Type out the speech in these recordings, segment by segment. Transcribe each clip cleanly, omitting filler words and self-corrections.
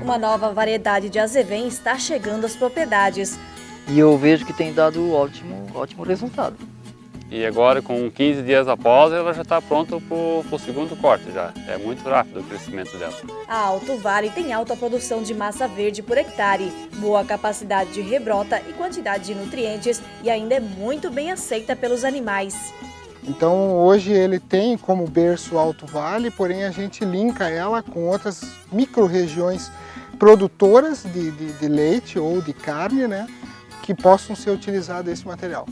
Uma nova variedade de azevém está chegando às propriedades. E eu vejo que tem dado ótimo resultado. E agora, com 15 dias após, ela já está pronta para o segundo corte já. É muito rápido o crescimento dela. A Alto Vale tem alta produção de massa verde por hectare, boa capacidade de rebrota e quantidade de nutrientes e ainda é muito bem aceita pelos animais. Então hoje ele tem como berço Alto Vale, porém a gente linka ela com outras micro-regiões produtoras de leite ou de carne, né, que possam ser utilizado esse material.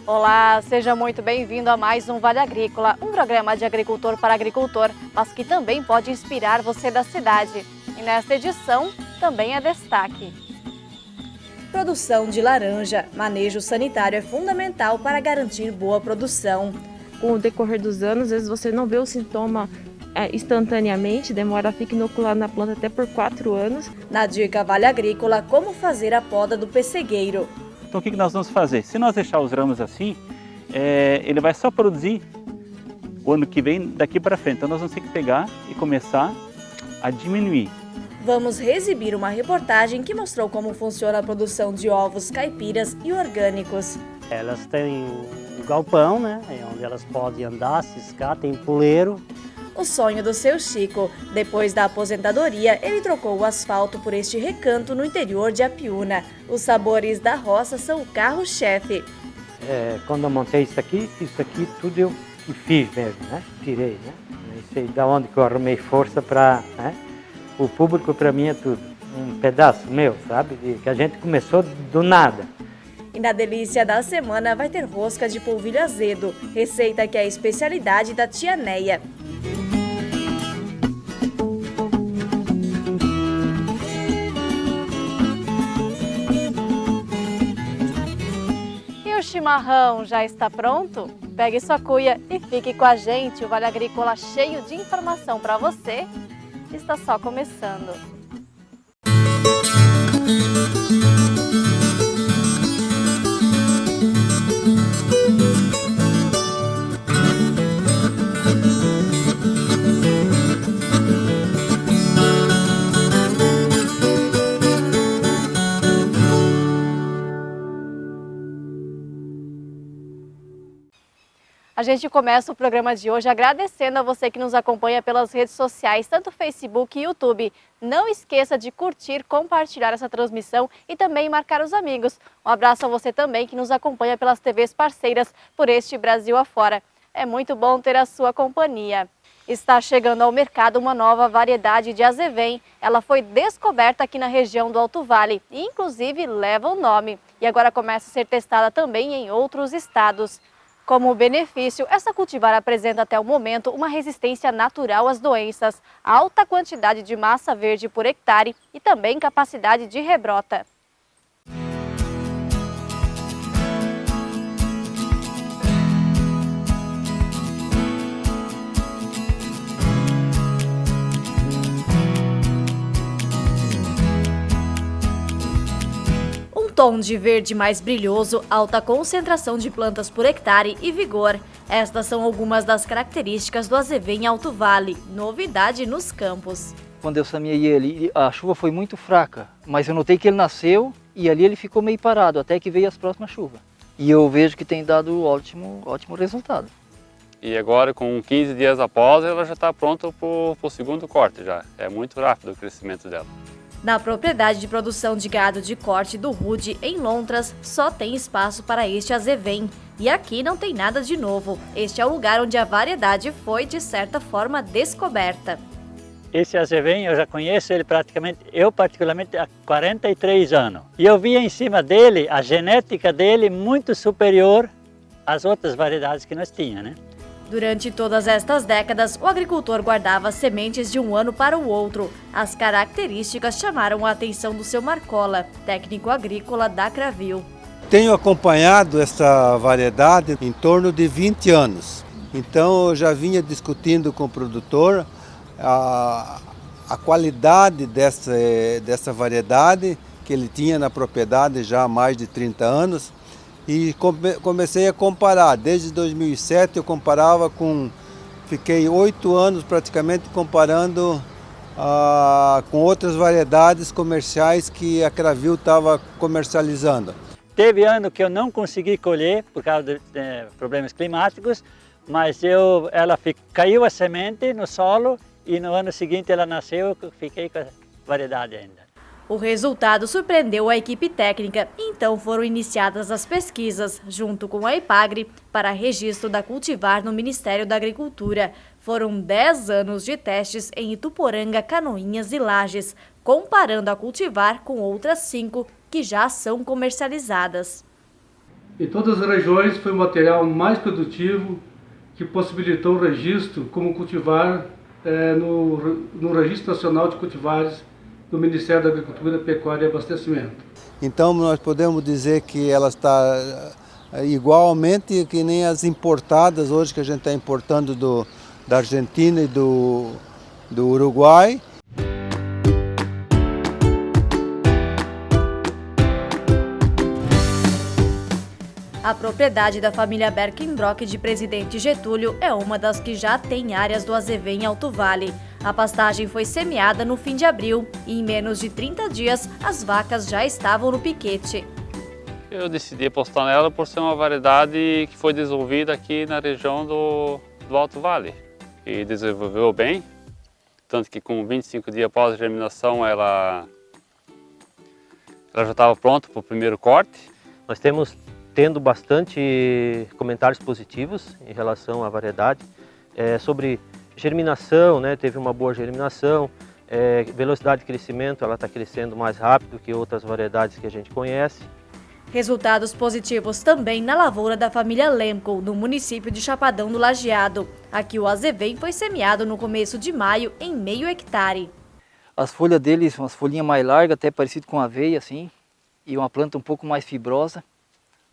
Olá, seja muito bem-vindo a mais um Vale Agrícola, um programa de agricultor para agricultor, mas que também pode inspirar você da cidade. E nesta edição também é destaque. Produção de laranja. Manejo sanitário é fundamental para garantir boa produção. Com o decorrer dos anos, às vezes você não vê o sintoma instantaneamente, demora a ficar inoculado na planta até por 4 anos. Na dica Vale Agrícola, como fazer a poda do pessegueiro. Então o que nós vamos fazer? Se nós deixar os ramos assim, ele vai só produzir o ano que vem daqui para frente. Então nós vamos ter que pegar e começar a diminuir. Vamos reexibir uma reportagem que mostrou como funciona a produção de ovos caipiras e orgânicos. Elas têm um galpão, né, onde elas podem andar, ciscar, tem puleiro. O sonho do seu Chico. Depois da aposentadoria, ele trocou o asfalto por este recanto no interior de Apiúna. Os sabores da roça são o carro-chefe. Quando eu montei isso aqui tudo eu que fiz mesmo, né? Tirei, né? Não sei de onde que eu arrumei força para, né? O público para mim é tudo. Um pedaço meu, sabe? Que a gente começou do nada. E na delícia da semana vai ter rosca de polvilho azedo, receita que é a especialidade da tia Neia. E o chimarrão já está pronto? Pegue sua cuia e fique com a gente. O Vale Agrícola cheio de informação para você está só começando. A gente começa o programa de hoje agradecendo a você que nos acompanha pelas redes sociais, tanto Facebook e YouTube. Não esqueça de curtir, compartilhar essa transmissão e também marcar os amigos. Um abraço a você também que nos acompanha pelas TVs parceiras por este Brasil afora. É muito bom ter a sua companhia. Está chegando ao mercado uma nova variedade de azevém. Ela foi descoberta aqui na região do Alto Vale e inclusive leva o nome. E agora começa a ser testada também em outros estados. Como benefício, essa cultivar apresenta até o momento uma resistência natural às doenças, alta quantidade de massa verde por hectare e também capacidade de rebrota. Tom de verde mais brilhoso, alta concentração de plantas por hectare e vigor. Estas são algumas das características do azevém Alto Vale, novidade nos campos. Quando eu semeei ele, a chuva foi muito fraca, mas eu notei que ele nasceu e ali ele ficou meio parado, até que veio as próximas chuvas. E eu vejo que tem dado ótimo resultado. E agora, com 15 dias após, ela já está pronta para o segundo corte já. É muito rápido o crescimento dela. Na propriedade de produção de gado de corte do Rude, em Lontras, só tem espaço para este azevém. E aqui não tem nada de novo. Este é o lugar onde a variedade foi, de certa forma, descoberta. Esse azevém eu já conheço ele particularmente há 43 anos. E eu via em cima dele a genética dele muito superior às outras variedades que nós tínhamos, né? Durante todas estas décadas, o agricultor guardava sementes de um ano para o outro. As características chamaram a atenção do seu Marcola, técnico agrícola da Cravil. Tenho acompanhado essa variedade em torno de 20 anos. Então eu já vinha discutindo com o produtor a qualidade dessa variedade que ele tinha na propriedade já há mais de 30 anos. E comecei a comparar. Desde 2007 eu comparava fiquei 8 anos praticamente comparando com outras variedades comerciais que a Cravil estava comercializando. Teve ano que eu não consegui colher por causa de problemas climáticos, mas caiu a semente no solo e no ano seguinte ela nasceu, eu fiquei com a variedade ainda. O resultado surpreendeu a equipe técnica, então foram iniciadas as pesquisas, junto com a Epagre, para registro da cultivar no Ministério da Agricultura. Foram 10 anos de testes em Ituporanga, Canoinhas e Lages, comparando a cultivar com outras 5 que já são comercializadas. Em todas as regiões foi o material mais produtivo que possibilitou o registro como cultivar no Registro Nacional de Cultivares do Ministério da Agricultura, Pecuária e Abastecimento. Então nós podemos dizer que ela está igualmente que nem as importadas hoje que a gente está importando da Argentina e do Uruguai. A propriedade da família Berkenbrock de Presidente Getúlio é uma das que já tem áreas do azevém em Alto Vale. A pastagem foi semeada no fim de abril e em menos de 30 dias as vacas já estavam no piquete. Eu decidi apostar nela por ser uma variedade que foi desenvolvida aqui na região do Alto Vale. E desenvolveu bem, tanto que com 25 dias após a germinação ela já estava pronta para o primeiro corte. Nós temos tendo bastante comentários positivos em relação à variedade, sobre germinação, né, teve uma boa germinação, velocidade de crescimento, ela está crescendo mais rápido que outras variedades que a gente conhece. Resultados positivos também na lavoura da família Lemco, no município de Chapadão do Lajeado. Aqui o azevém foi semeado no começo de maio em meio hectare. As folhas deles são umas folhinhas mais largas, até parecido com aveia, assim, e uma planta um pouco mais fibrosa.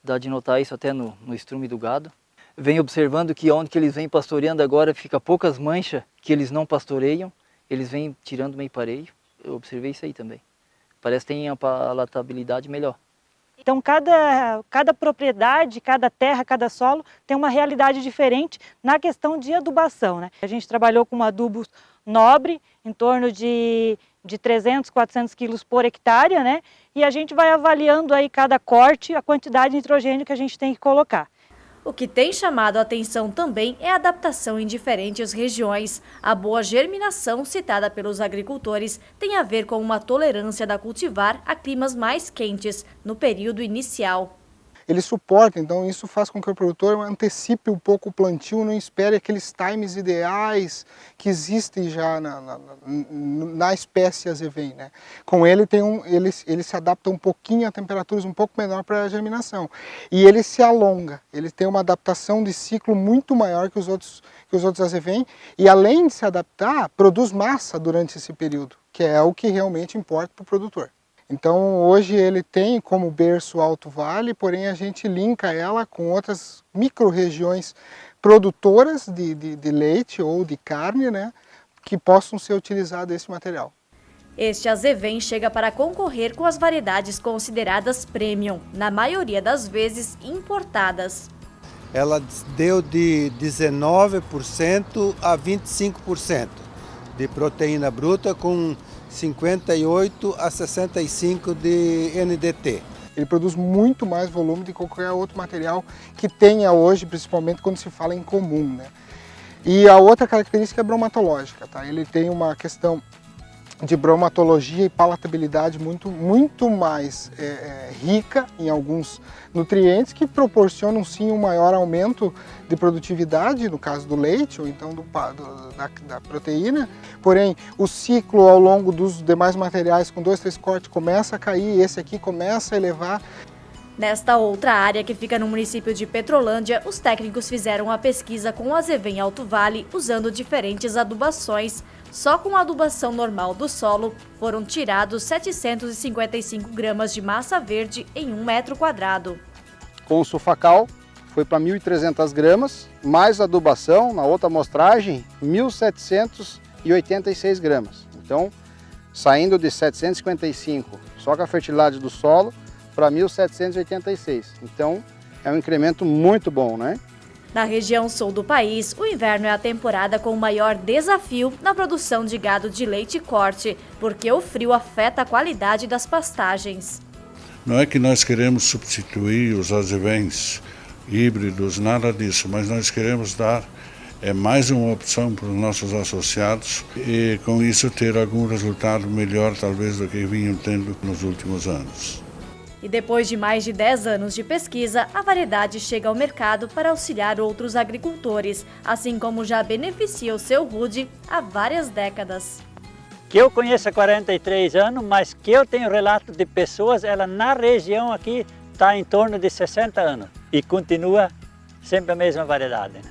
Dá de notar isso até no estrume do gado. Venho observando que onde que eles vêm pastoreando agora fica poucas manchas que eles não pastoreiam, eles vêm tirando meio pareio. Eu observei isso aí também. Parece que tem a palatabilidade melhor. Então cada propriedade, cada terra, cada solo tem uma realidade diferente na questão de adubação, né? A gente trabalhou com um adubo nobre, em torno de 300, 400 quilos por hectare, né? E a gente vai avaliando aí cada corte, a quantidade de nitrogênio que a gente tem que colocar. O que tem chamado a atenção também é a adaptação em diferentes regiões. A boa germinação citada pelos agricultores tem a ver com uma tolerância da cultivar a climas mais quentes no período inicial. Ele suporta, então isso faz com que o produtor antecipe um pouco o plantio, não espere aqueles times ideais que existem já na espécie azevém, né? Com ele ele se adapta um pouquinho a temperaturas um pouco menor para a germinação e ele se alonga, ele tem uma adaptação de ciclo muito maior que os outros azevém e além de se adaptar, produz massa durante esse período, que é o que realmente importa para o produtor. Então hoje ele tem como berço Alto Vale, porém a gente linka ela com outras micro-regiões produtoras de leite ou de carne, né, que possam ser utilizado esse material. Este azevém chega para concorrer com as variedades consideradas premium, na maioria das vezes importadas. Ela deu de 19% a 25% de proteína bruta com 58 a 65 de NDT. Ele produz muito mais volume de qualquer outro material que tenha hoje, principalmente quando se fala em comum, né? E a outra característica é bromatológica, tá? Ele tem uma questão de bromatologia e palatabilidade muito mais rica em alguns nutrientes que proporcionam sim um maior aumento de produtividade, no caso do leite ou então da proteína. Porém, o ciclo ao longo dos demais materiais com 2, 3 cortes começa a cair, esse aqui começa a elevar. Nesta outra área, que fica no município de Petrolândia, os técnicos fizeram a pesquisa com o azevém Alto Vale usando diferentes adubações. Só com a adubação normal do solo foram tirados 755 gramas de massa verde em 1 metro quadrado. Com o sulfacal foi para 1.300 gramas, mais adubação, na outra amostragem, 1.786 gramas. Então, saindo de 755 só com a fertilidade do solo, para 1.786. Então, é um incremento muito bom, né? Na região sul do país, o inverno é a temporada com o maior desafio na produção de gado de leite e corte, porque o frio afeta a qualidade das pastagens. Não é que nós queremos substituir os azevens híbridos, nada disso, mas nós queremos dar mais uma opção para os nossos associados e com isso ter algum resultado melhor talvez do que vinham tendo nos últimos anos. E depois de mais de 10 anos de pesquisa, a variedade chega ao mercado para auxiliar outros agricultores, assim como já beneficia o seu Rude há várias décadas. Que eu conheço há 43 anos, mas que eu tenho relato de pessoas, ela na região aqui está em torno de 60 anos e continua sempre a mesma variedade, né?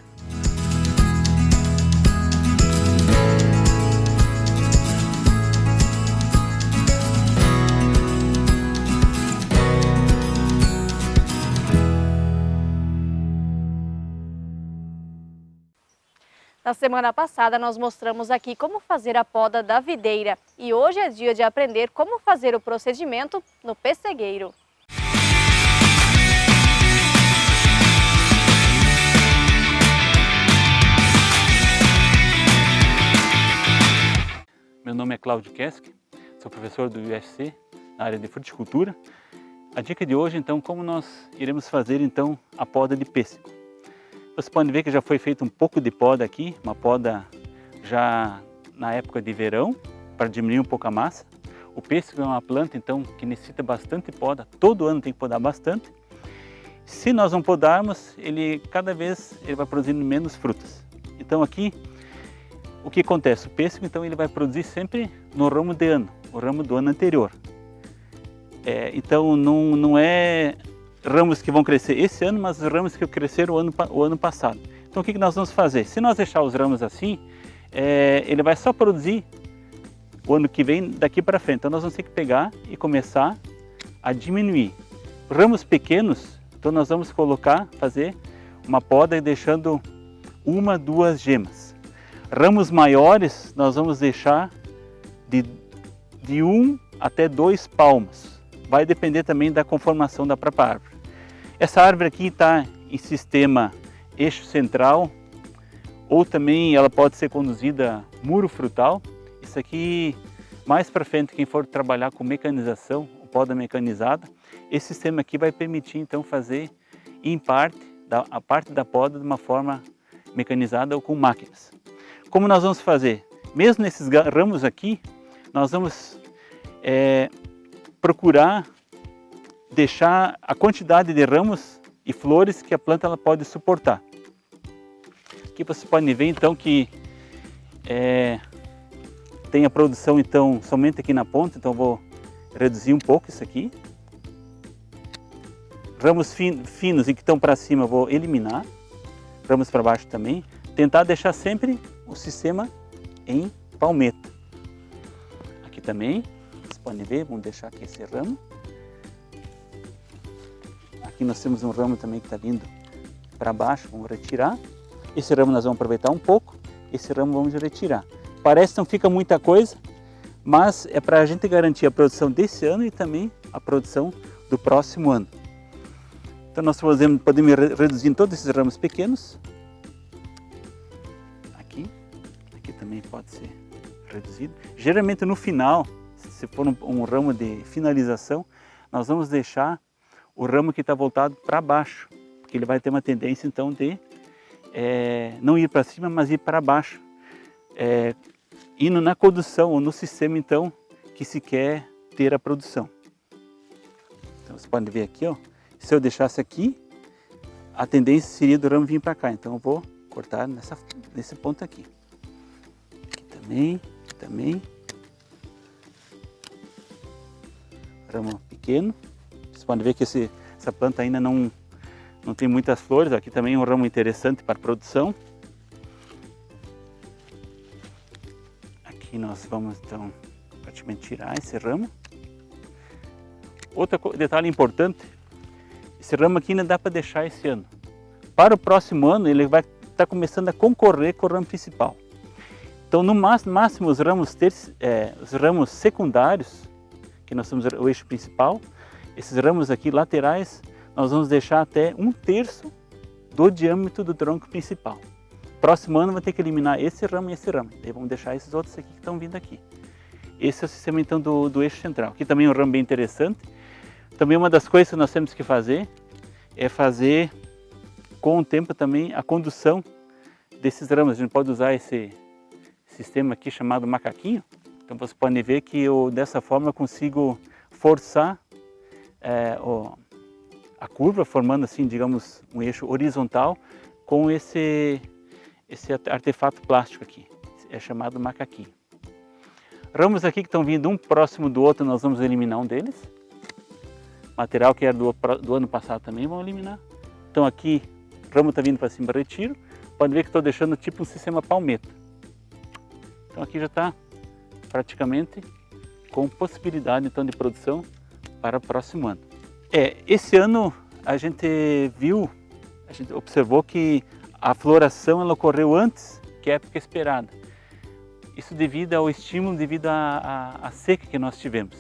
Na semana passada, nós mostramos aqui como fazer a poda da videira e hoje é dia de aprender como fazer o procedimento no pessegueiro. Meu nome é Cláudio Kesk, sou professor do UFC na área de fruticultura. A dica de hoje, então, como nós iremos fazer então a poda de pêssego. Você pode ver que já foi feito um pouco de poda aqui, uma poda já na época de verão, para diminuir um pouco a massa. O pêssego é uma planta então que necessita bastante poda, todo ano tem que podar bastante. Se nós não podarmos, cada vez ele vai produzindo menos frutas. Então aqui, o que acontece? O pêssego então ele vai produzir sempre no ramo de ano, o ramo do ano anterior. Então não é ramos que vão crescer esse ano, mas ramos que cresceram o ano passado. Então o que nós vamos fazer? Se nós deixar os ramos assim, ele vai só produzir o ano que vem daqui para frente. Então nós vamos ter que pegar e começar a diminuir. Ramos pequenos, então nós vamos fazer uma poda deixando 1, 2 gemas. Ramos maiores nós vamos deixar de 1 até 2 palmos. Vai depender também da conformação da própria árvore. Essa árvore aqui está em sistema eixo central, ou também ela pode ser conduzida muro frutal. Isso aqui, mais para frente, quem for trabalhar com mecanização, poda mecanizada, esse sistema aqui vai permitir então fazer em parte, a parte da poda de uma forma mecanizada ou com máquinas. Como nós vamos fazer? Mesmo nesses ramos aqui, nós vamos procurar deixar a quantidade de ramos e flores que a planta ela pode suportar. Aqui você pode ver então que tem a produção então somente aqui na ponta, então eu vou reduzir um pouco isso aqui. Ramos finos e que estão para cima eu vou eliminar, ramos para baixo também. Tentar deixar sempre o sistema em palmeta. Aqui também, vocês podem ver, vamos deixar aqui esse ramo. Aqui nós temos um ramo também que está vindo para baixo, vamos retirar. Esse ramo nós vamos aproveitar um pouco, esse ramo vamos retirar. Parece que não fica muita coisa, mas é para a gente garantir a produção desse ano e também a produção do próximo ano. Então nós podemos reduzir todos esses ramos pequenos. Aqui também pode ser reduzido. Geralmente no final, se for um ramo de finalização, nós vamos deixar o ramo que está voltado para baixo, porque ele vai ter uma tendência então de não ir para cima, mas ir para baixo, indo na condução ou no sistema então que se quer ter a produção. Então você pode ver aqui, ó, se eu deixasse aqui, a tendência seria do ramo vir para cá, então eu vou cortar nesse ponto aqui. Aqui também. Ramo pequeno. Você pode ver que essa planta ainda não tem muitas flores. Aqui também é um ramo interessante para a produção. Aqui nós vamos então praticamente tirar esse ramo. Outro detalhe importante, esse ramo aqui ainda dá para deixar esse ano. Para o próximo ano ele vai estar começando a concorrer com o ramo principal. Então no máximo os ramos secundários, que nós temos o eixo principal, esses ramos aqui laterais nós vamos deixar até 1/3 do diâmetro do tronco principal. Próximo ano vai ter que eliminar esse ramo e esse ramo. Daí vamos deixar esses outros aqui que estão vindo aqui. Esse é o sistema então do eixo central. Aqui também é um ramo bem interessante. Também uma das coisas que nós temos que fazer é fazer com o tempo também a condução desses ramos. A gente pode usar esse sistema aqui chamado macaquinho. Então vocês podem ver que eu dessa forma eu consigo forçar a curva, formando assim, digamos, um eixo horizontal com esse artefato plástico aqui. É chamado macaquinho. Ramos aqui que estão vindo um próximo do outro, nós vamos eliminar um deles. Material que era do ano passado também, vamos eliminar. Então aqui, o ramo está vindo para cima, retiro. Pode ver que estou deixando tipo um sistema palmeta. Então aqui já está praticamente com possibilidade então de produção para o próximo ano. Esse ano a gente observou que a floração ela ocorreu antes que a época esperada. Isso devido ao estímulo, devido à seca que nós tivemos.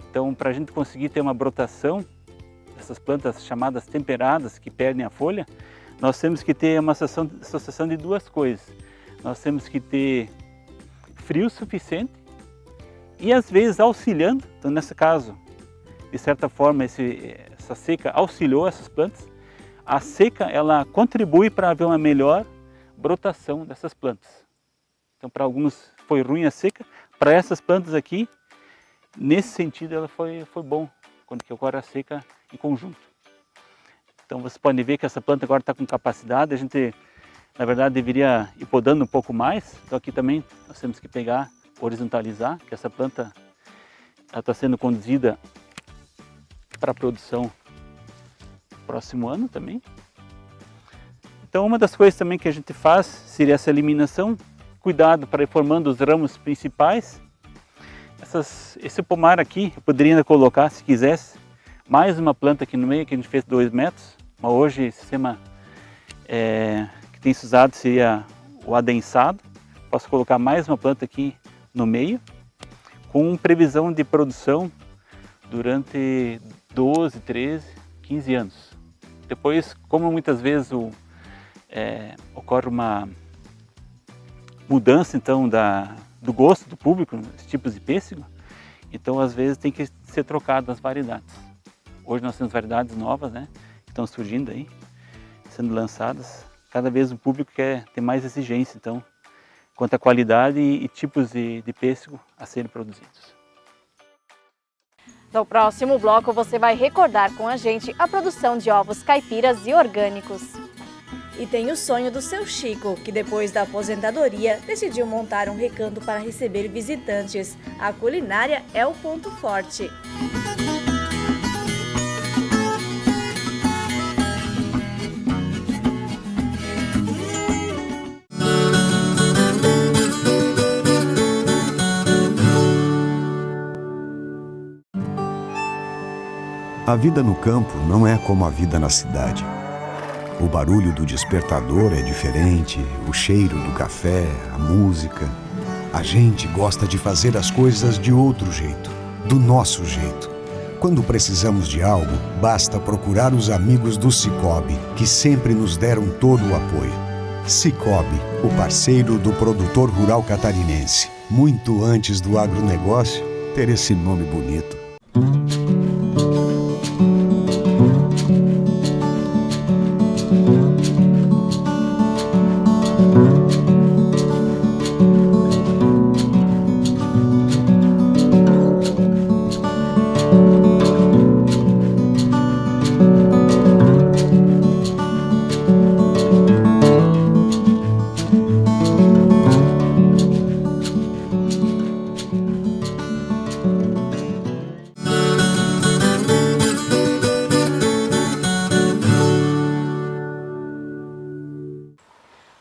Então, para a gente conseguir ter uma brotação dessas plantas chamadas temperadas, que perdem a folha, nós temos que ter uma associação de duas coisas. Nós temos que ter frio suficiente e, às vezes, auxiliando. Então, nesse caso, de certa forma, essa seca auxiliou essas plantas. A seca, ela contribui para haver uma melhor brotação dessas plantas. Então, para alguns foi ruim a seca, para essas plantas aqui, nesse sentido, ela foi bom, quando que ocorre a seca em conjunto. Então, vocês podem ver que essa planta agora está com capacidade, a gente, na verdade, deveria ir podando um pouco mais. Então, aqui também nós temos que pegar, horizontalizar, que essa planta está sendo conduzida para a produção próximo ano também. Então, uma das coisas também que a gente faz seria essa eliminação. Cuidado para ir formando os ramos principais. Esse pomar aqui, eu poderia ainda colocar, se quisesse, mais uma planta aqui no meio, que a gente fez 2 metros. Mas hoje o sistema que tem se usado seria o adensado. Posso colocar mais uma planta aqui no meio, com previsão de produção durante 12, 13, 15 anos. Depois, como muitas vezes ocorre uma mudança então do gosto do público, nos tipos de pêssego, então às vezes tem que ser trocado as variedades. Hoje nós temos variedades novas, né, que estão surgindo aí, sendo lançadas. Cada vez o público quer ter mais exigência, então, quanto à qualidade e tipos de pêssego a serem produzidos. No próximo bloco você vai recordar com a gente a produção de ovos caipiras e orgânicos. E tem o sonho do seu Chico, que depois da aposentadoria decidiu montar um recanto para receber visitantes. A culinária é o ponto forte. A vida no campo não é como a vida na cidade. O barulho do despertador é diferente, o cheiro do café, a música. A gente gosta de fazer as coisas de outro jeito, do nosso jeito. Quando precisamos de algo, basta procurar os amigos do Sicoob, que sempre nos deram todo o apoio. Sicoob, o parceiro do produtor rural catarinense. Muito antes do agronegócio ter esse nome bonito.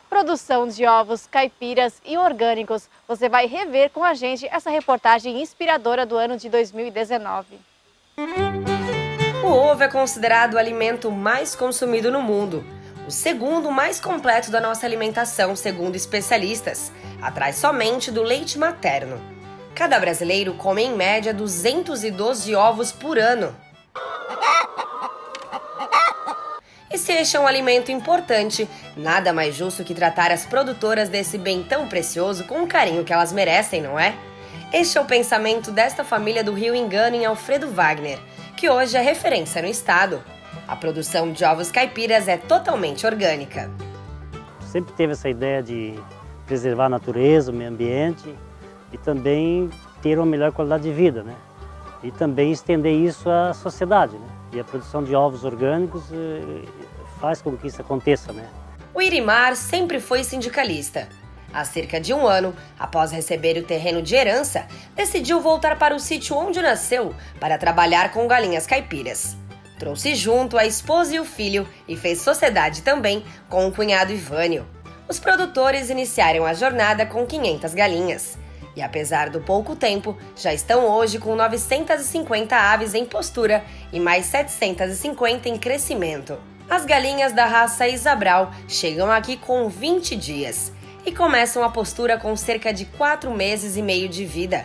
Produção de ovos caipiras e orgânicos. Você vai rever com a gente essa reportagem inspiradora do ano de 2019. O ovo é considerado o alimento mais consumido no mundo, o segundo mais completo da nossa alimentação, segundo especialistas, atrás somente do leite materno. Cada brasileiro come em média 212 ovos por ano. E se este é um alimento importante, nada mais justo que tratar as produtoras desse bem tão precioso com o carinho que elas merecem, não é? Este é o pensamento desta família do Rio Engano em Alfredo Wagner, que hoje é referência no estado. A produção de ovos caipiras é totalmente orgânica. Sempre teve essa ideia de preservar a natureza, o meio ambiente e também ter uma melhor qualidade de vida, né? E também estender isso à sociedade, né? E a produção de ovos orgânicos faz com que isso aconteça, né? O Irimar sempre foi sindicalista. Há cerca de um ano, após receber o terreno de herança, decidiu voltar para o sítio onde nasceu para trabalhar com galinhas caipiras. Trouxe junto a esposa e o filho e fez sociedade também com o cunhado Ivânio. Os produtores iniciaram a jornada com 500 galinhas. E apesar do pouco tempo, já estão hoje com 950 aves em postura e mais 750 em crescimento. As galinhas da raça Isabral chegam aqui com 20 dias e começam a postura com cerca de 4 meses e meio de vida.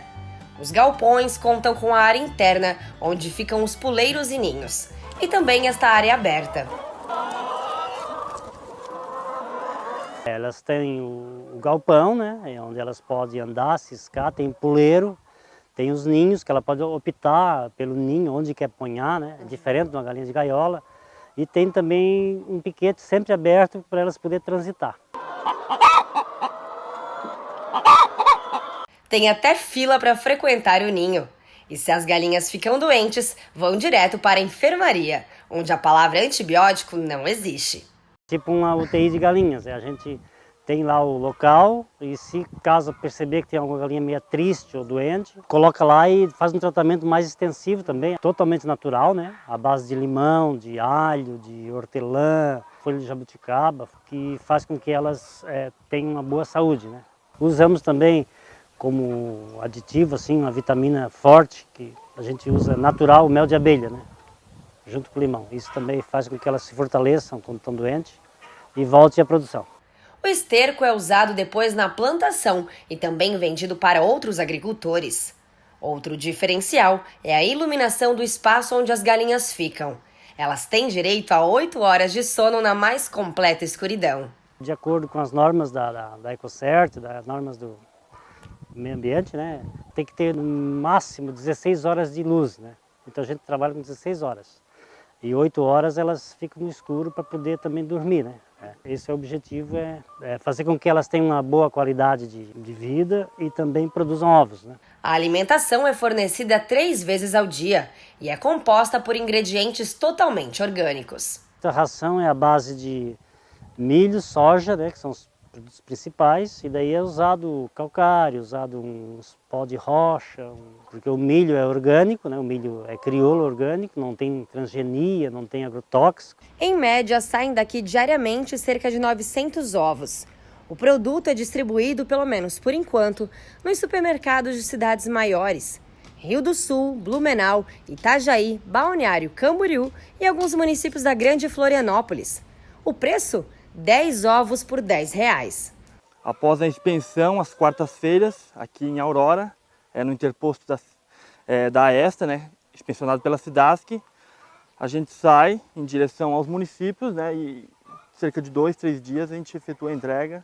Os galpões contam com a área interna, onde ficam os puleiros e ninhos, e também esta área aberta. Elas têm o galpão, né, onde elas podem andar, ciscar, tem puleiro, tem os ninhos, que ela pode optar pelo ninho, onde quer ponhar, né, diferente de uma galinha de gaiola. E tem também um piquete sempre aberto para elas poderem transitar. Tem até fila para frequentar o ninho. E se as galinhas ficam doentes, vão direto para a enfermaria, onde a palavra antibiótico não existe. Tipo uma UTI de galinhas, a gente tem lá o local e se caso perceber que tem alguma galinha meio triste ou doente, coloca lá e faz um tratamento mais extensivo também, totalmente natural, né? À base de limão, de alho, de hortelã, folha de jabuticaba, que faz com que elas tenham uma boa saúde, né? Usamos também como aditivo, assim, uma vitamina forte, que a gente usa natural, o mel de abelha, né? Junto com o limão. Isso também faz com que elas se fortaleçam quando estão doentes e volte à produção. O esterco é usado depois na plantação e também vendido para outros agricultores. Outro diferencial é a iluminação do espaço onde as galinhas ficam. Elas têm direito a 8 horas de sono na mais completa escuridão. De acordo com as normas da EcoCert, das normas do meio ambiente, né, tem que ter no máximo 16 horas de luz, né? Então a gente trabalha com 16 horas. E 8 horas elas ficam no escuro para poder também dormir, né? Esse é o objetivo, é fazer com que elas tenham uma boa qualidade de vida e também produzam ovos, né? A alimentação é fornecida 3 vezes ao dia e é composta por ingredientes totalmente orgânicos. A ração é a base de milho, soja, né, que são os produtos principais, e daí é usado calcário, usado uns pó de rocha, porque o milho é orgânico, né? O milho é crioulo orgânico, não tem transgenia, não tem agrotóxico. Em média, saem daqui diariamente cerca de 900 ovos. O produto é distribuído, pelo menos por enquanto, nos supermercados de cidades maiores. Rio do Sul, Blumenau, Itajaí, Balneário Camboriú e alguns municípios da Grande Florianópolis. O preço? 10 ovos por R$10. Após a inspeção, às quartas-feiras, aqui em Aurora, no interposto da AESTA, né, inspecionado pela SIDASC, a gente sai em direção aos municípios, né, e cerca de 2, 3 dias a gente efetua a entrega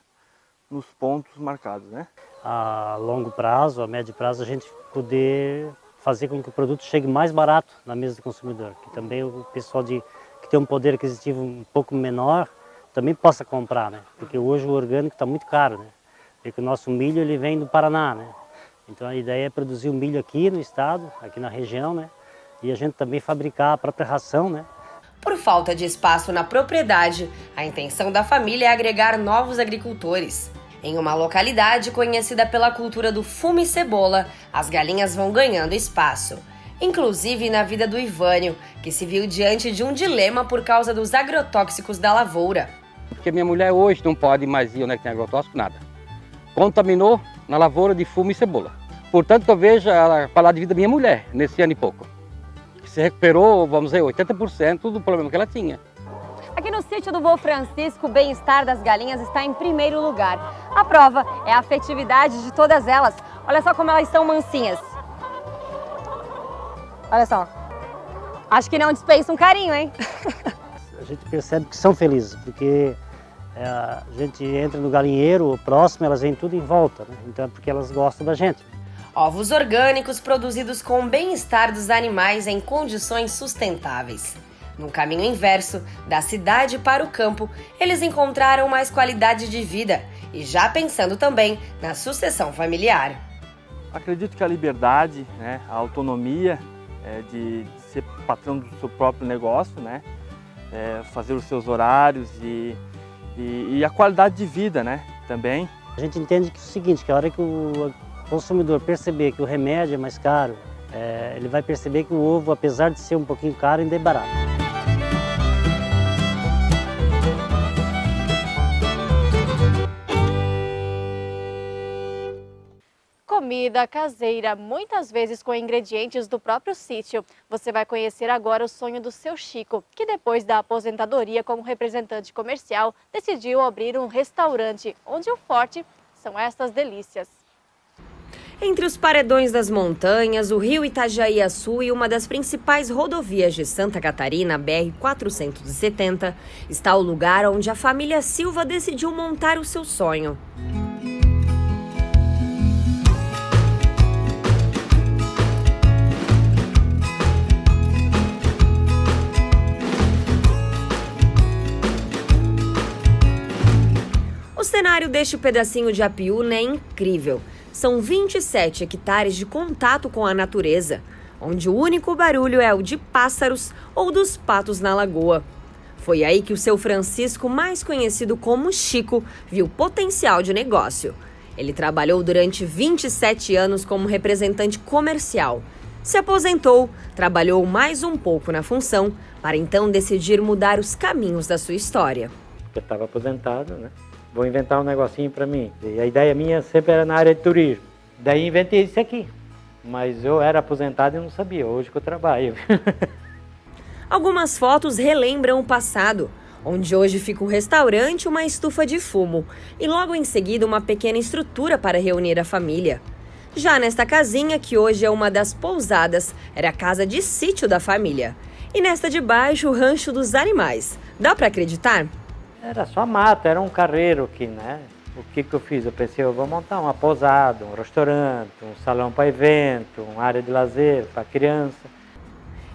nos pontos marcados, né. A longo prazo, a médio prazo, a gente poder fazer com que o produto chegue mais barato na mesa do consumidor, que também o pessoal que tem um poder aquisitivo um pouco menor também possa comprar, né? Porque hoje o orgânico está muito caro, né? Porque o nosso milho ele vem do Paraná, né? Então a ideia é produzir o milho aqui no estado, aqui na região, né? E a gente também fabricar a própria ração, né? Por falta de espaço na propriedade, a intenção da família é agregar novos agricultores. Em uma localidade conhecida pela cultura do fumo e cebola, as galinhas vão ganhando espaço. Inclusive na vida do Ivânio, que se viu diante de um dilema por causa dos agrotóxicos da lavoura. Porque minha mulher hoje não pode mais ir onde tem agrotóxico, nada. Contaminou na lavoura de fumo e cebola. Portanto, eu vejo ela falar de vida da minha mulher, nesse ano e pouco. Que se recuperou, vamos dizer, 80% do problema que ela tinha. Aqui no sítio do Vô Francisco, o bem-estar das galinhas está em primeiro lugar. A prova é a afetividade de todas elas. Olha só como elas estão mansinhas. Olha só. Acho que não dispensa um carinho, hein? a gente percebe que são felizes, porque a gente entra no galinheiro, próximo, elas vêm tudo em volta, né? Então é porque elas gostam da gente. Ovos orgânicos produzidos com o bem-estar dos animais em condições sustentáveis. No caminho inverso, da cidade para o campo, eles encontraram mais qualidade de vida e já pensando também na sucessão familiar. Acredito que a liberdade, né, a autonomia de ser patrão do seu próprio negócio, né, fazer os seus horários e a qualidade de vida, né, também. A gente entende que é o seguinte, que a hora que o consumidor perceber que o remédio é mais caro, ele vai perceber que o ovo, apesar de ser um pouquinho caro, ainda é barato. Comida caseira, muitas vezes com ingredientes do próprio sítio. Você vai conhecer agora o sonho do seu Chico, que depois da aposentadoria como representante comercial, decidiu abrir um restaurante, onde o forte são estas delícias. Entre os paredões das montanhas, o rio Itajaí-Açu e uma das principais rodovias de Santa Catarina, BR-470, está o lugar onde a família Silva decidiu montar o seu sonho. O cenário deste pedacinho de Apiúna é incrível. São 27 hectares de contato com a natureza, onde o único barulho é o de pássaros ou dos patos na lagoa. Foi aí que o seu Francisco, mais conhecido como Chico, viu potencial de negócio. Ele trabalhou durante 27 anos como representante comercial. Se aposentou, trabalhou mais um pouco na função, para então decidir mudar os caminhos da sua história. Eu estava aposentado, né? Vou inventar um negocinho para mim. E a ideia minha sempre era na área de turismo. Daí inventei isso aqui. Mas eu era aposentado e não sabia, hoje que eu trabalho. Algumas fotos relembram o passado, onde hoje fica um restaurante e uma estufa de fumo, e logo em seguida uma pequena estrutura para reunir a família. Já nesta casinha, que hoje é uma das pousadas, era a casa de sítio da família. E nesta de baixo, o rancho dos animais. Dá para acreditar? Era só mata, era um carreiro aqui, né? O que eu fiz? Eu pensei, eu vou montar uma pousada, um restaurante, um salão para evento, uma área de lazer para criança.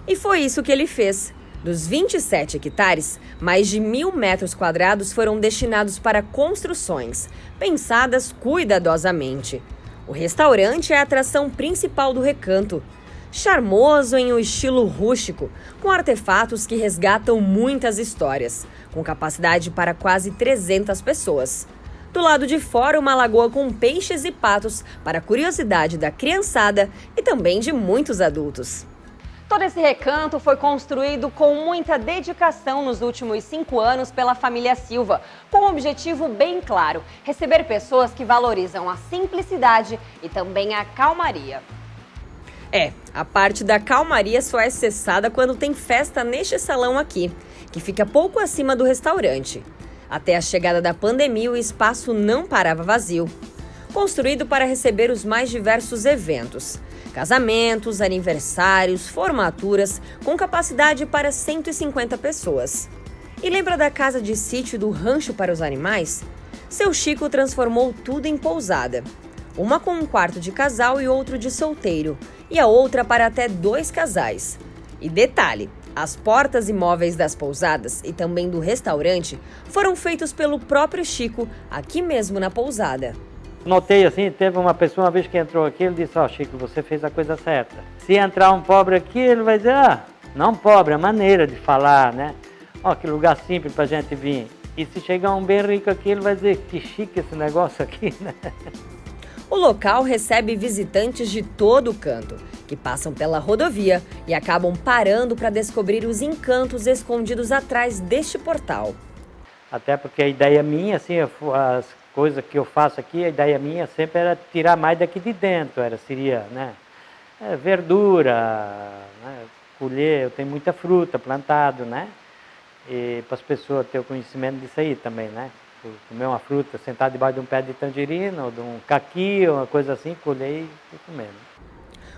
E foi isso que ele fez. Dos 27 hectares, mais de 1.000 metros quadrados foram destinados para construções, pensadas cuidadosamente. O restaurante é a atração principal do recanto. Charmoso em um estilo rústico, com artefatos que resgatam muitas histórias, com capacidade para quase 300 pessoas. Do lado de fora, uma lagoa com peixes e patos, para a curiosidade da criançada e também de muitos adultos. Todo esse recanto foi construído com muita dedicação nos últimos 5 anos pela família Silva, com um objetivo bem claro: receber pessoas que valorizam a simplicidade e também a calmaria. A parte da calmaria só é cessada quando tem festa neste salão aqui, que fica pouco acima do restaurante. Até a chegada da pandemia, o espaço não parava vazio. Construído para receber os mais diversos eventos: casamentos, aniversários, formaturas, com capacidade para 150 pessoas. E lembra da casa de sítio do rancho para os animais? Seu Chico transformou tudo em pousada. Uma com um quarto de casal e outro de solteiro, e a outra para até 2 casais. E detalhe, as portas e móveis das pousadas e também do restaurante foram feitos pelo próprio Chico, aqui mesmo na pousada. Notei assim, teve uma pessoa uma vez que entrou aqui, ele disse, Chico, você fez a coisa certa. Se entrar um pobre aqui, ele vai dizer, não pobre, é maneira de falar, né? Que lugar simples pra gente vir. E se chegar um bem rico aqui, ele vai dizer, que chique esse negócio aqui, né? O local recebe visitantes de todo o canto, que passam pela rodovia e acabam parando para descobrir os encantos escondidos atrás deste portal. Até porque a ideia minha, assim, as coisas que eu faço aqui, a ideia minha sempre era tirar mais daqui de dentro, seria, né, verdura, né, colher, eu tenho muita fruta plantado, né, e para as pessoas terem o conhecimento disso aí também, né. Comer uma fruta, sentar debaixo de um pé de tangerina ou de um caqui, ou uma coisa assim, colher e comer.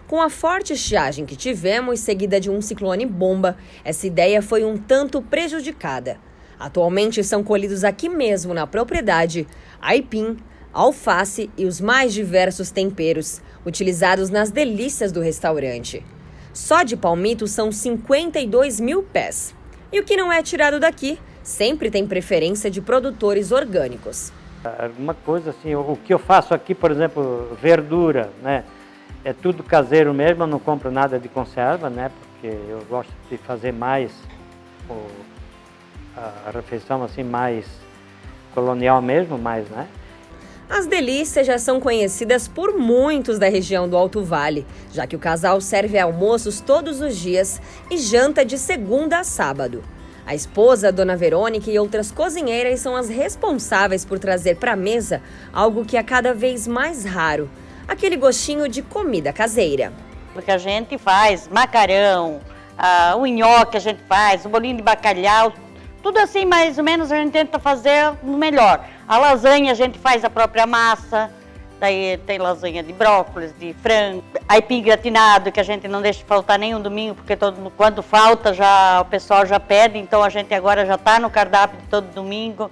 Com a forte estiagem que tivemos, seguida de um ciclone bomba, essa ideia foi um tanto prejudicada. Atualmente são colhidos aqui mesmo na propriedade aipim, alface e os mais diversos temperos, utilizados nas delícias do restaurante. Só de palmito são 52 mil pés. E o que não é tirado daqui sempre tem preferência de produtores orgânicos. Alguma coisa assim, o que eu faço aqui, por exemplo, verdura, né? É tudo caseiro mesmo, eu não compro nada de conserva, né? Porque eu gosto de fazer mais a refeição assim, mais colonial mesmo, mais, né? As delícias já são conhecidas por muitos da região do Alto Vale, já que o casal serve almoços todos os dias e janta de segunda a sábado. A esposa, Dona Verônica, e outras cozinheiras são as responsáveis por trazer para a mesa algo que é cada vez mais raro, aquele gostinho de comida caseira. Porque a gente faz macarrão, o nhoque a gente faz, o bolinho de bacalhau, tudo assim mais ou menos a gente tenta fazer o melhor. A lasanha a gente faz a própria massa, daí tem lasanha de brócolis, de frango, aipim gratinado que a gente não deixa faltar nem um domingo, porque quando falta o pessoal já pede, então a gente agora já está no cardápio de todo domingo.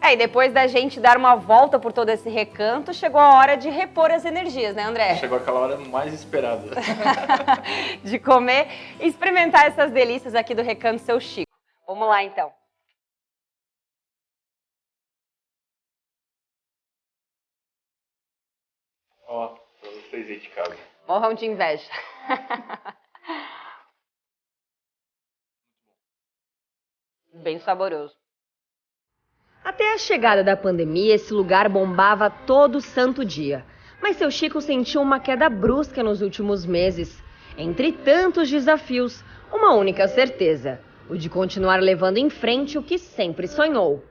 E depois da gente dar uma volta por todo esse recanto, chegou a hora de repor as energias, né, André? Chegou aquela hora mais esperada. De comer e experimentar essas delícias aqui do Recanto Seu Chico. Vamos lá, então. Ó, pra vocês aí de casa. Morram de inveja. Bem saboroso. Até a chegada da pandemia, esse lugar bombava todo santo dia. Mas Seu Chico sentiu uma queda brusca nos últimos meses. Entre tantos desafios, uma única certeza: o de continuar levando em frente o que sempre sonhou.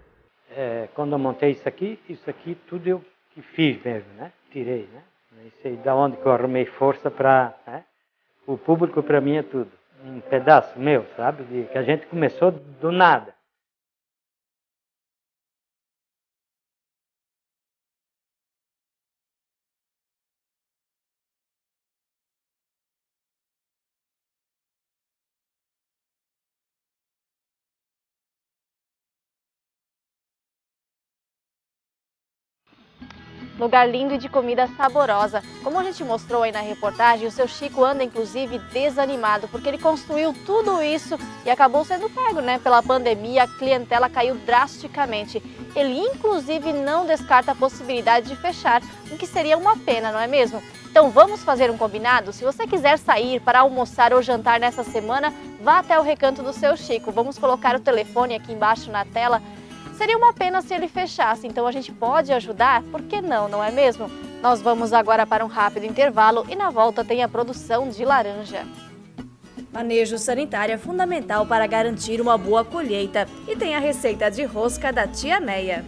Quando eu montei isso aqui tudo eu que fiz mesmo, né? Tirei, né? Nem sei de onde que eu arrumei força para... Né? O público para mim é tudo. Um pedaço meu, sabe? Que a gente começou do nada. Lugar lindo e de comida saborosa. Como a gente mostrou aí na reportagem, o Seu Chico anda inclusive desanimado, porque ele construiu tudo isso e acabou sendo pego, né? Pela pandemia, a clientela caiu drasticamente. Ele inclusive não descarta a possibilidade de fechar, o que seria uma pena, não é mesmo? Então vamos fazer um combinado? Se você quiser sair para almoçar ou jantar nessa semana, vá até o Recanto do Seu Chico. Vamos colocar o telefone aqui embaixo na tela. Seria uma pena se ele fechasse, então a gente pode ajudar? Por que não, não é mesmo? Nós vamos agora para um rápido intervalo e na volta tem a produção de laranja. Manejo sanitário é fundamental para garantir uma boa colheita e tem a receita de rosca da tia Neia.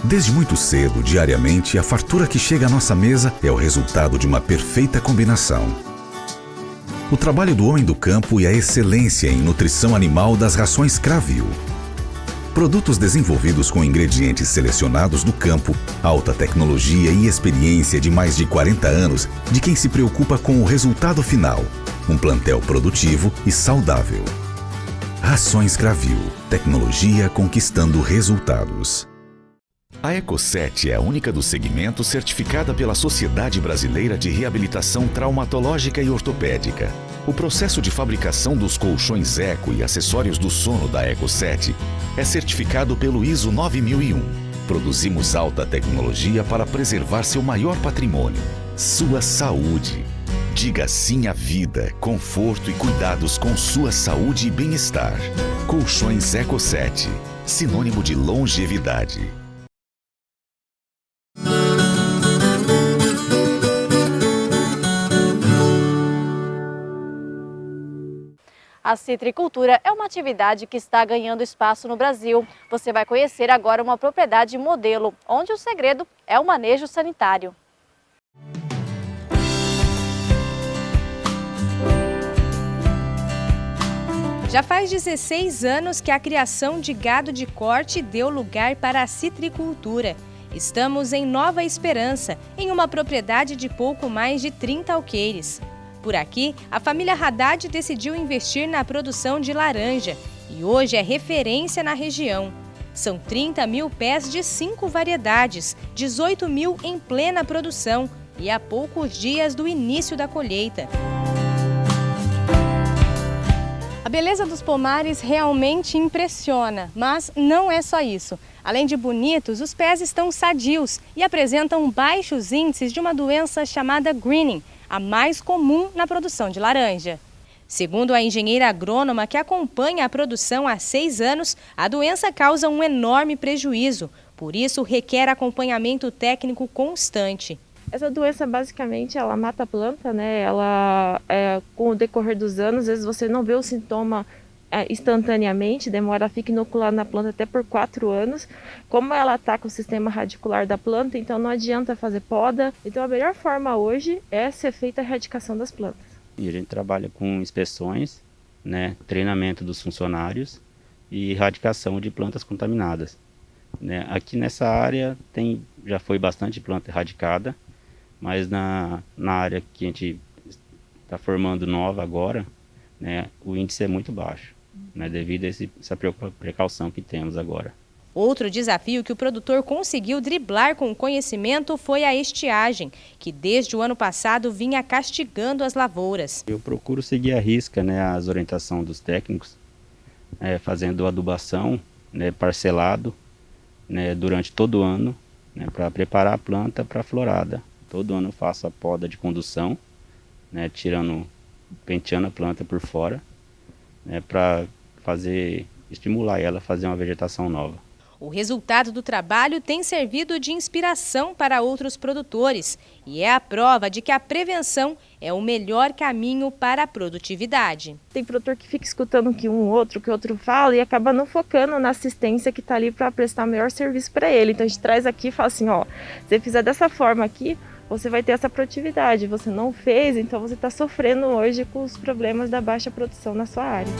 Desde muito cedo, diariamente, a fartura que chega à nossa mesa é o resultado de uma perfeita combinação. O trabalho do homem do campo e a excelência em nutrição animal das rações Cravil. Produtos desenvolvidos com ingredientes selecionados do campo, alta tecnologia e experiência de mais de 40 anos de quem se preocupa com o resultado final. Um plantel produtivo e saudável. Rações Cravil. Tecnologia conquistando resultados. A Eco7 é a única do segmento certificada pela Sociedade Brasileira de Reabilitação Traumatológica e Ortopédica. O processo de fabricação dos colchões Eco e acessórios do sono da Eco7 é certificado pelo ISO 9001. Produzimos alta tecnologia para preservar seu maior patrimônio, sua saúde. Diga sim à vida, conforto e cuidados com sua saúde e bem-estar. Colchões Eco7, sinônimo de longevidade. A citricultura é uma atividade que está ganhando espaço no Brasil. Você vai conhecer agora uma propriedade modelo, onde o segredo é o manejo sanitário. Já faz 16 anos que a criação de gado de corte deu lugar para a citricultura. Estamos em Nova Esperança, em uma propriedade de pouco mais de 30 alqueires. Por aqui, a família Haddad decidiu investir na produção de laranja e hoje é referência na região. São 30 mil pés de 5 variedades, 18 mil em plena produção e há poucos dias do início da colheita. A beleza dos pomares realmente impressiona, mas não é só isso. Além de bonitos, os pés estão sadios e apresentam baixos índices de uma doença chamada greening, a mais comum na produção de laranja. Segundo a engenheira agrônoma que acompanha a produção há 6 anos, a doença causa um enorme prejuízo, por isso requer acompanhamento técnico constante. Essa doença, basicamente, ela mata a planta, né? Com o decorrer dos anos, às vezes você não vê o sintoma instantaneamente, demora, fica inoculado na planta até por 4 anos. Como ela ataca o sistema radicular da planta, então não adianta fazer poda. Então a melhor forma hoje é ser feita a erradicação das plantas. E a gente trabalha com inspeções, né, treinamento dos funcionários e erradicação de plantas contaminadas. Né? Aqui nessa área já foi bastante planta erradicada, mas na área que a gente está formando nova agora, né, o índice é muito baixo, né, devido a essa precaução que temos agora. Outro desafio que o produtor conseguiu driblar com o conhecimento foi a estiagem, que desde o ano passado vinha castigando as lavouras. Eu procuro seguir à risca, né, as orientações dos técnicos, fazendo adubação, né, parcelado, né, durante todo o ano, né, para preparar a planta para a florada. Todo ano eu faço a poda de condução, né, penteando a planta por fora, né, para estimular ela a fazer uma vegetação nova. O resultado do trabalho tem servido de inspiração para outros produtores e é a prova de que a prevenção é o melhor caminho para a produtividade. Tem produtor que fica escutando o que o outro fala e acaba não focando na assistência que está ali para prestar o melhor serviço para ele. Então a gente traz aqui e fala assim, ó, se você fizer dessa forma aqui, você vai ter essa produtividade. Você não fez, então você está sofrendo hoje com os problemas da baixa produção na sua área.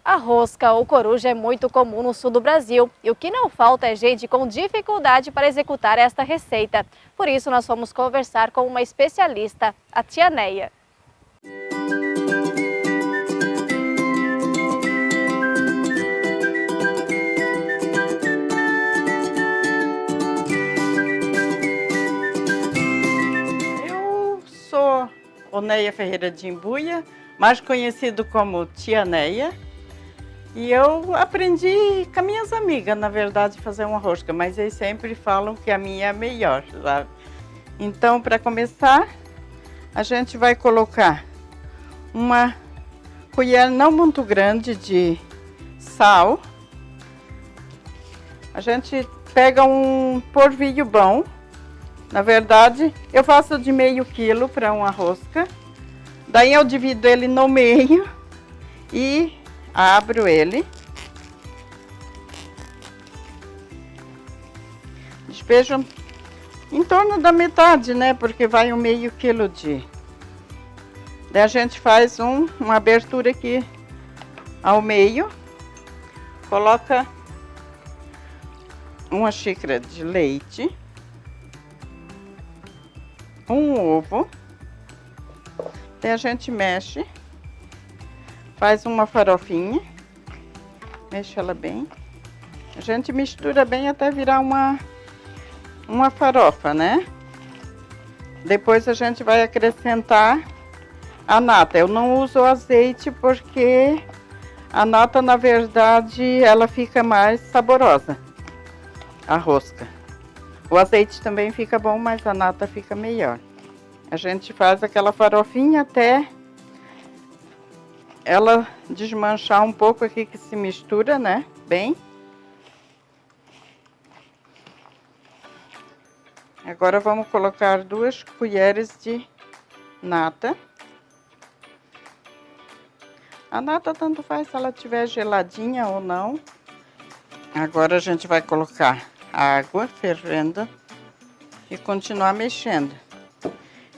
A rosca ou coruja é muito comum no sul do Brasil e o que não falta é gente com dificuldade para executar esta receita. Por isso, nós fomos conversar com uma especialista, a tia Neia. Eu sou Oneia Ferreira de Imbuia, mais conhecido como tia Neia. E eu aprendi com as minhas amigas, na verdade, fazer uma rosca, mas eles sempre falam que a minha é melhor, sabe? Então, para começar, a gente vai colocar uma colher não muito grande de sal. A gente pega um polvilho bom. Na verdade, eu faço de meio quilo para uma rosca. Daí eu divido ele no meio e abro ele, despejo em torno da metade, né? Porque vai um meio quilo de... Daí a gente faz uma abertura aqui ao meio, coloca uma xícara de leite, um ovo, daí a gente mexe. Faz uma farofinha, mexe ela bem. A gente mistura bem até virar uma farofa, né? Depois a gente vai acrescentar a nata. Eu não uso azeite porque a nata, na verdade, ela fica mais saborosa, a rosca. O azeite também fica bom, mas a nata fica melhor. A gente faz aquela farofinha até ela desmanchar um pouco aqui, que se mistura, né, bem. Agora vamos colocar 2 colheres de nata. A nata tanto faz se ela estiver geladinha ou não. Agora a gente vai colocar água fervendo e continuar mexendo.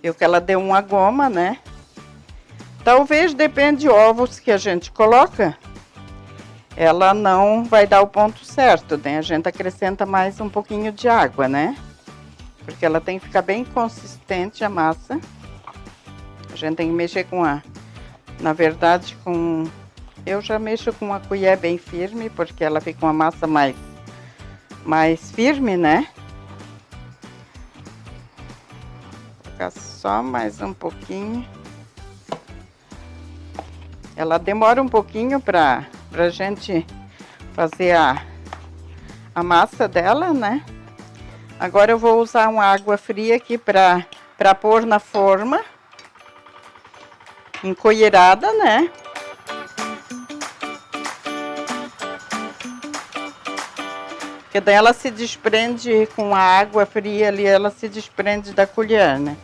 Viu que ela deu uma goma, né? Talvez, depende de ovos que a gente coloca, ela não vai dar o ponto certo, né? A gente acrescenta mais um pouquinho de água, né? Porque ela tem que ficar bem consistente a massa. A gente tem que mexer com na verdade, eu já mexo com uma colher bem firme, porque ela fica uma massa mais firme, né? Vou colocar só mais um pouquinho. Ela demora um pouquinho pra gente fazer a massa dela, né? Agora eu vou usar uma água fria aqui pra pôr na forma, encolherada, né? Porque daí ela se desprende com a água fria ali, ela se desprende da colher, né?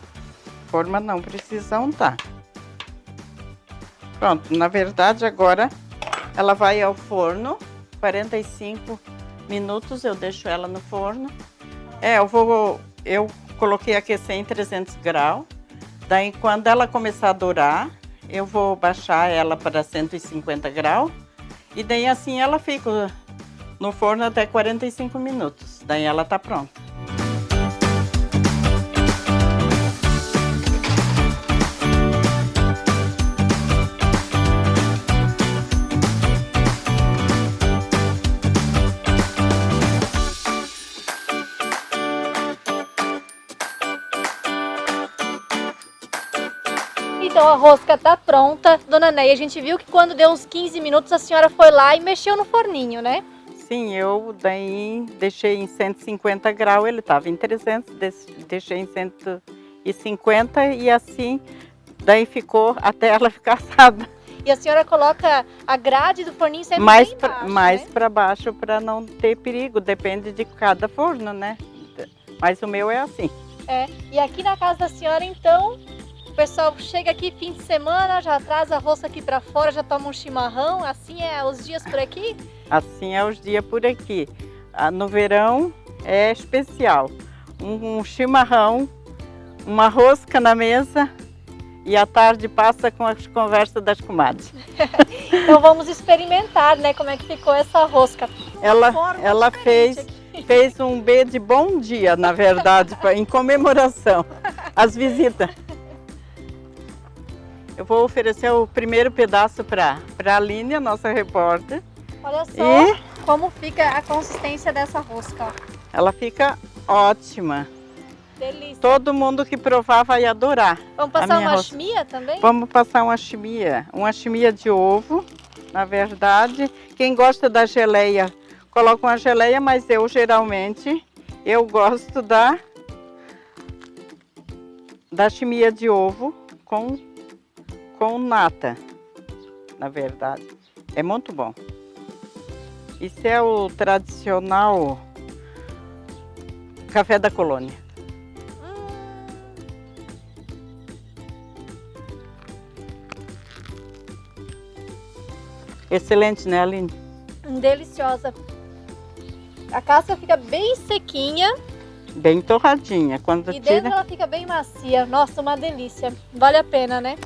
Forma não precisa untar. Pronto, na verdade agora ela vai ao forno, 45 minutos eu deixo ela no forno. Eu coloquei aquecer em 300 graus, daí quando ela começar a dourar, eu vou baixar ela para 150 graus e daí assim ela fica no forno até 45 minutos, daí ela tá pronta. Então a rosca tá pronta. Dona Neia, a gente viu que quando deu uns 15 minutos a senhora foi lá e mexeu no forninho, né? Sim, eu daí deixei em 150 graus, ele estava em 300, deixei em 150 e assim, daí ficou até ela ficar assada. E a senhora coloca a grade do forninho sempre mais bem baixo, mais né? para baixo para não ter perigo, depende de cada forno, né? Mas o meu é assim. E aqui na casa da senhora, então, o pessoal chega aqui fim de semana, já traz a rosca aqui para fora, já toma um chimarrão, assim é os dias por aqui? Assim é os dias por aqui. No verão é especial. Um chimarrão, uma rosca na mesa e à tarde passa com as conversas das Então vamos experimentar, né, como é que ficou essa rosca. Ela fez um B de bom dia, na verdade, em comemoração às visitas. Eu vou oferecer o primeiro pedaço para a Aline, a nossa repórter. Olha só como fica a consistência dessa rosca. Ó. Ela fica ótima. Delícia. Todo mundo que provar vai adorar. Vamos passar uma chimia também? Vamos passar uma chimia de ovo, na verdade. Quem gosta da geleia, coloca uma geleia, mas eu geralmente, gosto da chimia de ovo com nata, na verdade. É muito bom. Isso é o tradicional café da colônia. Excelente, né, Aline? Deliciosa. A casca fica bem sequinha. Bem torradinha. Quando e dentro ela fica bem macia. Nossa, uma delícia. Vale a pena, né?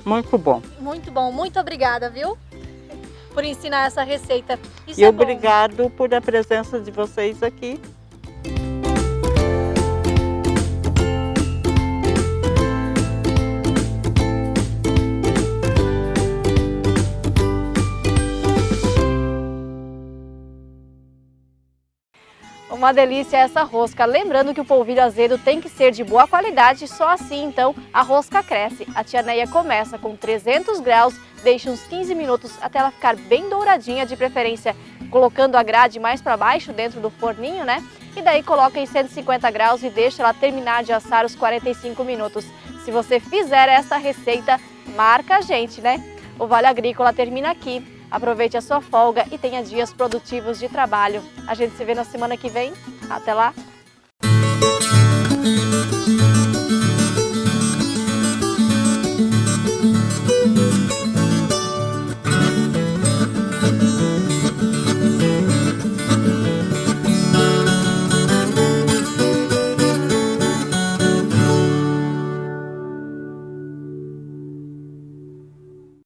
Muito bom. Muito bom. Muito obrigada, viu? Por ensinar essa receita. Isso e é obrigado por a presença de vocês aqui. Uma delícia essa rosca. Lembrando que o polvilho azedo tem que ser de boa qualidade, só assim então a rosca cresce. A tia Neia começa com 300 graus, deixa uns 15 minutos até ela ficar bem douradinha, de preferência colocando a grade mais para baixo dentro do forninho, né? E daí coloca em 150 graus e deixa ela terminar de assar os 45 minutos. Se você fizer essa receita, marca a gente, né? O Vale Agrícola termina aqui. Aproveite a sua folga e tenha dias produtivos de trabalho. A gente se vê na semana que vem. Até lá!